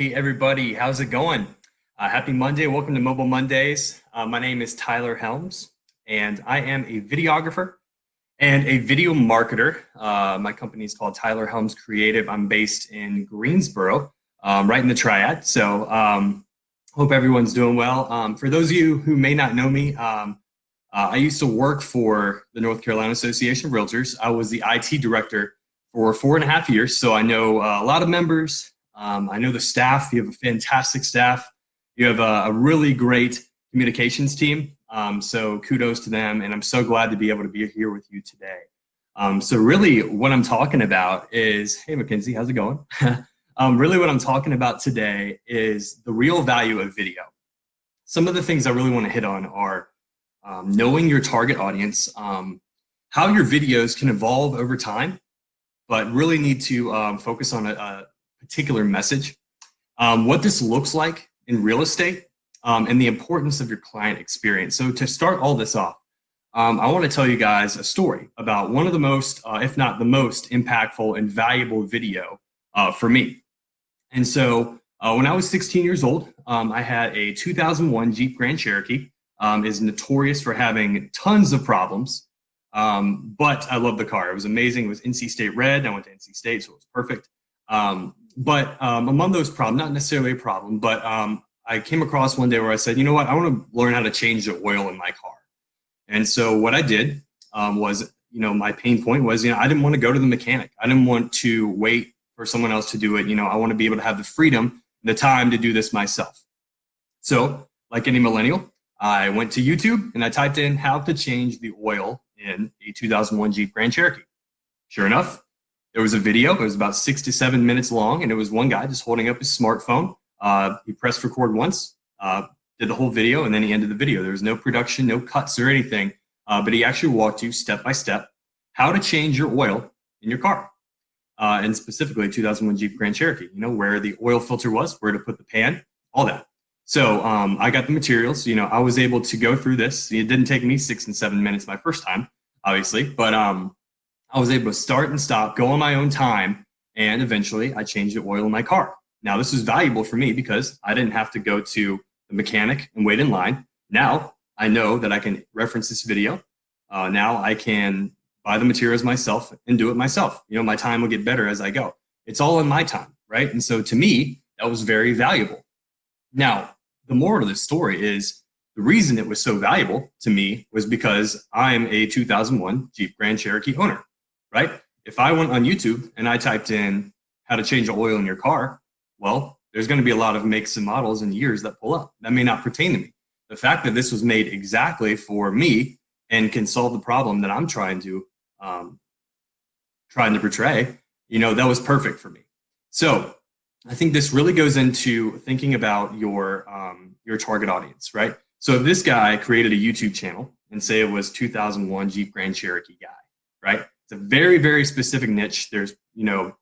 Hey everybody, how's it going? Happy Monday. Welcome to Mobile Mondays. My name is Tyler Helms, and I am a videographer and a video marketer. My company is called Tyler Helms Creative. I'm based in Greensboro, right in the Triad. Hope everyone's doing well. For those of you who may not know me, I used to work for the North Carolina Association of Realtors. I was the IT director for 4.5 years, so I know a lot of members. I know the staff. You have a fantastic staff. You have a really great communications team. So kudos to them, and I'm so glad to be able to be here with you today. So really what I'm talking about is, hey Mackenzie, how's it going? Really what I'm talking about today is the real value of video. Some of the things I really want to hit on are knowing your target audience, how your videos can evolve over time, but really need to focus on a particular message, what this looks like in real estate, and the importance of your client experience. So to start all this off, I want to tell you guys a story about one of the most, if not the most impactful and valuable video for me. And so when I was 16 years old, I had a 2001 Jeep Grand Cherokee. Is notorious for having tons of problems, but I love the car. It was amazing. It was NC State red. I went to NC State, so it was perfect. But among those problems, not necessarily a problem, but I came across one day where I said, you know what, I want to learn how to change the oil in my car. And so what I did was, my pain point was, I didn't want to go to the mechanic. I didn't want to wait for someone else to do it. I want to be able to have the freedom, the time to do this myself. So like any millennial, I went to YouTube and I typed in how to change the oil in a 2001 Jeep Grand Cherokee. Sure enough, there was a video. It was about 6 to 7 minutes long, and it was one guy just holding up his smartphone. He pressed record once, did the whole video, and then he ended the video. There was no production, no cuts or anything, but he actually walked you step by step how to change your oil in your car, and specifically 2001 Jeep Grand Cherokee. Where the oil filter was, where to put the pan, all that. So I got the materials. I was able to go through this. It didn't take me 6 and 7 minutes my first time, obviously, but I was able to start and stop, go on my own time, and eventually I changed the oil in my car. Now, this was valuable for me because I didn't have to go to the mechanic and wait in line. Now, I know that I can reference this video. Now I can buy the materials myself and do it myself. My time will get better as I go. It's all in my time, right? And so to me, that was very valuable. Now, the moral of this story is the reason it was so valuable to me was because I'm a 2001 Jeep Grand Cherokee owner. Right? If I went on YouTube and I typed in how to change the oil in your car, well, there's going to be a lot of makes and models and years that pull up. That may not pertain to me. The fact that this was made exactly for me and can solve the problem that I'm trying to portray, that was perfect for me. So I think this really goes into thinking about your target audience, right? So if this guy created a YouTube channel and say it was 2001 Jeep Grand Cherokee guy, right? It's a very, very specific niche. There's, a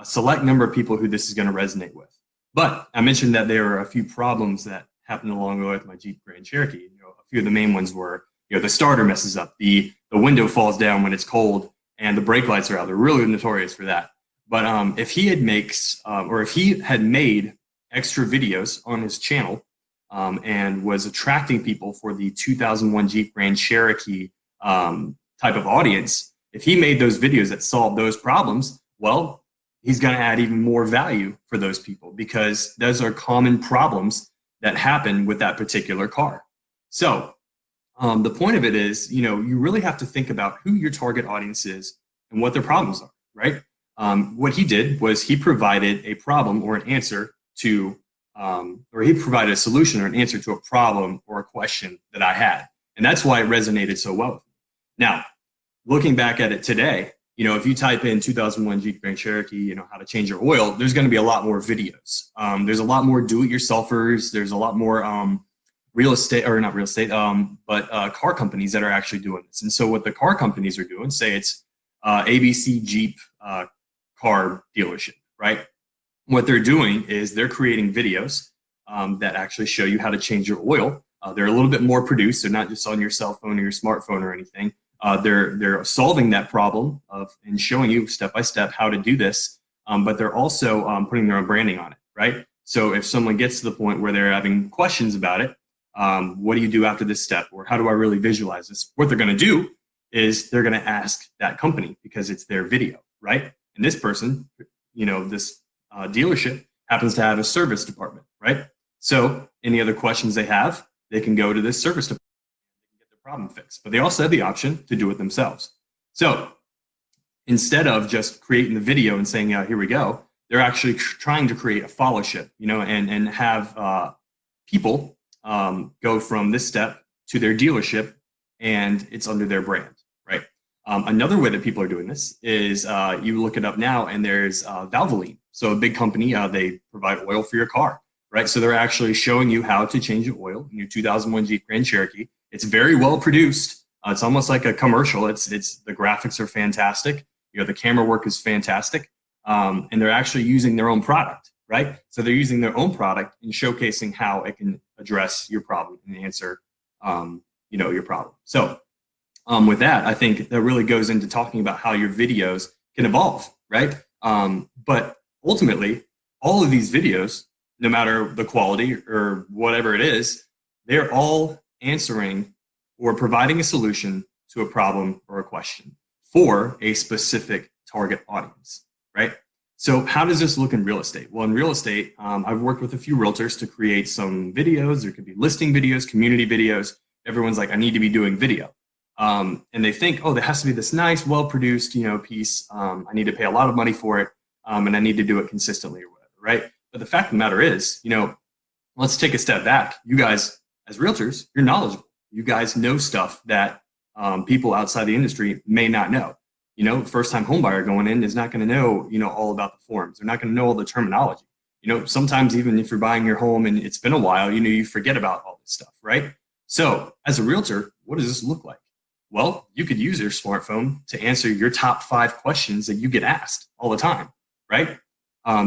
select number of people who this is going to resonate with. But I mentioned that there are a few problems that happened along the way with my Jeep Grand Cherokee. A few of the main ones were, the starter messes up, the window falls down when it's cold, and the brake lights are out. They're really notorious for that. But if he had made extra videos on his channel and was attracting people for the 2001 Jeep Grand Cherokee type of audience, if he made those videos that solved those problems, well, he's going to add even more value for those people because those are common problems that happen with that particular car. So the point of it is, you really have to think about who your target audience is and what their problems are, right? What he did was he provided a problem or an answer to, or he provided a solution or an answer to a problem or a question that I had. And that's why it resonated so well with me. Now, looking back at it today, if you type in 2001 Jeep Grand Cherokee, how to change your oil, there's going to be a lot more videos. There's a lot more do-it-yourselfers. There's a lot more car companies that are actually doing this. And so what the car companies are doing, say it's ABC Jeep car dealership, right? What they're doing is they're creating videos that actually show you how to change your oil. They're a little bit more produced. They're not just on your cell phone or your smartphone or anything. They're solving that problem and showing you step by step how to do this, but they're also putting their own branding on it, right? So if someone gets to the point where they're having questions about it, what do you do after this step? Or how do I really visualize this? What they're going to do is they're going to ask that company because it's their video, right? And this person, this dealership happens to have a service department, right? So any other questions they have, they can go to this service department and get the problem fixed. But they also have the option to do it themselves. So instead of just creating the video and saying, here we go, they're actually trying to create a follow-ship, and have people go from this step to their dealership, and it's under their brand, right? Another way that people are doing this is you look it up now, and there's Valvoline. So a big company, they provide oil for your car, right? So they're actually showing you how to change the oil in your 2001 Jeep Grand Cherokee. It's very well produced. It's almost like a commercial. It's the graphics are fantastic. The camera work is fantastic. And they're actually using their own product, right? So they're using their own product and showcasing how it can address your problem and answer, your problem. So with that, I think that really goes into talking about how your videos can evolve, right? But ultimately, all of these videos, no matter the quality or whatever it is, they're all answering or providing a solution to a problem or a question for a specific target audience, right? So how does this look in real estate? Well, in real estate, I've worked with a few realtors to create some videos. There could be listing videos, community videos. Everyone's like, I need to be doing video. And they think, oh, there has to be this nice, well-produced, piece. I need to pay a lot of money for it. And I need to do it consistently or whatever, right? But the fact of the matter is, let's take a step back. You guys, as realtors, you're knowledgeable. You guys know stuff that people outside the industry may not know. First-time home buyer going in is not going to know, all about the forms. They're not going to know all the terminology. Sometimes even if you're buying your home and it's been a while, you forget about all this stuff, right? So as a realtor, what does this look like? Well, you could use your smartphone to answer your top 5 questions that you get asked all the time, right?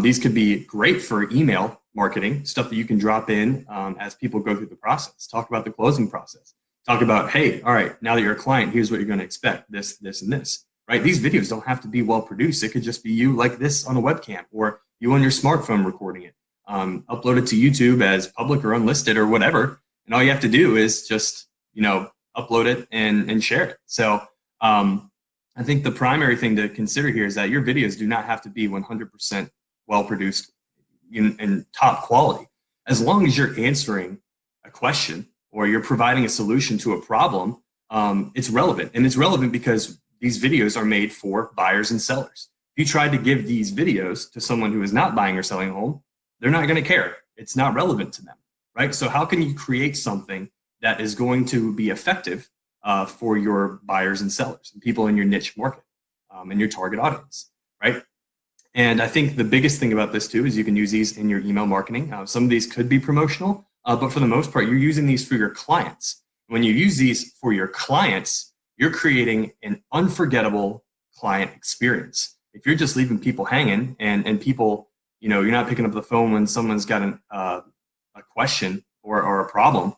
These could be great for email marketing, stuff that you can drop in as people go through the process. Talk about the closing process. Talk about, hey, all right, now that you're a client, here's what you're going to expect, this, this, and this. Right? These videos don't have to be well produced. It could just be you like this on a webcam, or you on your smartphone recording it. Upload it to YouTube as public or unlisted or whatever. And all you have to do is just, upload it and share it. So I think the primary thing to consider here is that your videos do not have to be 100% well produced and top quality. As long as you're answering a question or you're providing a solution to a problem, it's relevant. And it's relevant because these videos are made for buyers and sellers. If you tried to give these videos to someone who is not buying or selling a home, they're not going to care. It's not relevant to them, right? So how can you create something that is going to be effective for your buyers and sellers and people in your niche market and your target audience, right? And I think the biggest thing about this too is you can use these in your email marketing. Some of these could be promotional, but for the most part, you're using these for your clients. When you use these for your clients, you're creating an unforgettable client experience. If you're just leaving people hanging and people, you're not picking up the phone when someone's got a question or a problem,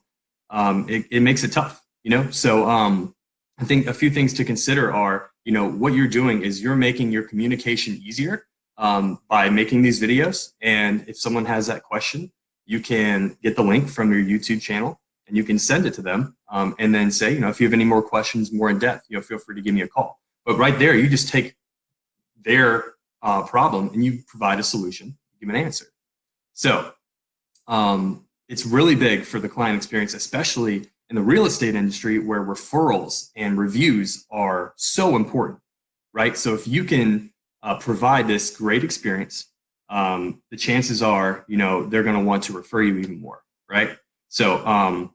it makes it tough, So I think a few things to consider are, what you're doing is you're making your communication easier by making these videos. And if someone has that question, you can get the link from your YouTube channel and you can send it to them and then say, if you have any more questions, more in depth, feel free to give me a call. But right there, you just take their problem and you provide a solution, give an answer. So it's really big for the client experience, especially in the real estate industry where referrals and reviews are so important, right? So if you can provide this great experience, the chances are, they're going to want to refer you even more, right? So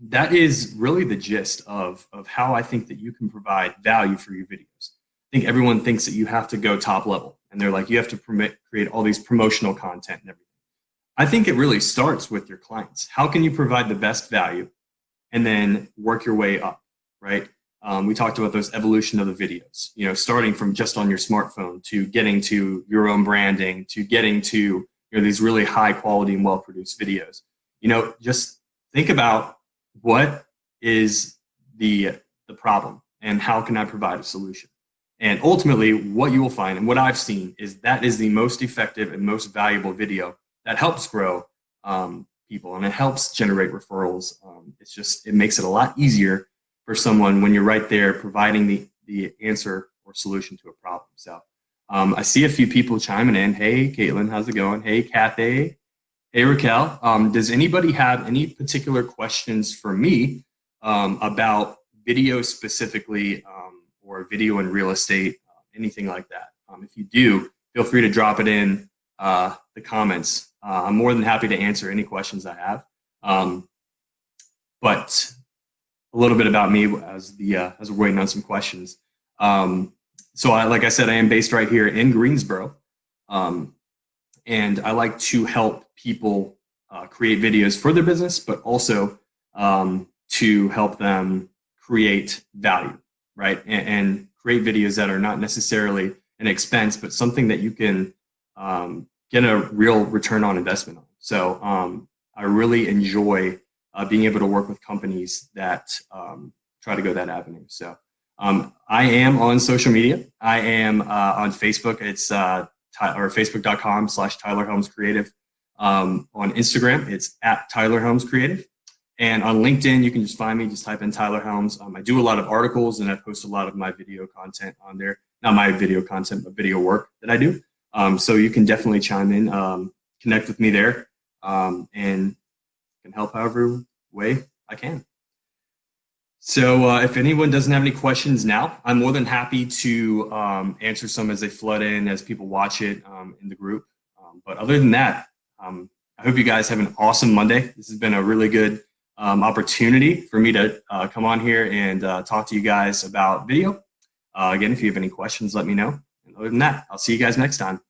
that is really the gist of how I think that you can provide value for your videos. I think everyone thinks that you have to go top level and they're like, you have to create all these promotional content and everything. I think it really starts with your clients. How can you provide the best value and then work your way up, right? We talked about those evolution of the videos, starting from just on your smartphone to getting to your own branding, to getting to these really high quality and well-produced videos. Just think about what is the problem and how can I provide a solution? And ultimately what you will find and what I've seen is that is the most effective and most valuable video that helps grow people, and it helps generate referrals. It makes it a lot easier for someone when you're right there providing the answer or solution to a problem. So I see a few people chiming in. Hey, Caitlin, how's it going? Hey, Kathy. Hey, Raquel. Does anybody have any particular questions for me about video specifically, or video in real estate, anything like that? If you do, feel free to drop it in the comments. I'm more than happy to answer any questions I have. But a little bit about me as we're waiting on some questions. Like I said, I am based right here in Greensboro, and I like to help people create videos for their business, but also to help them create value, right? And create videos that are not necessarily an expense, but something that you can get a real return on investment on. So I really enjoy being able to work with companies that try to go that avenue. So I am on social media. I am on Facebook. It's facebook.com/Tyler Helms Creative. On Instagram, it's @Tyler Helms Creative. And on LinkedIn, you can just find me, just type in Tyler Helms. I do a lot of articles, and I post a lot of my video content on there. Not my video content, but video work that I do. So you can definitely chime in, connect with me there, and can help however way I can. So if anyone doesn't have any questions now, I'm more than happy to answer some as they flood in, as people watch it in the group. But other than that, I hope you guys have an awesome Monday. This has been a really good opportunity for me to come on here and talk to you guys about video. Again, if you have any questions, let me know. And other than that, I'll see you guys next time.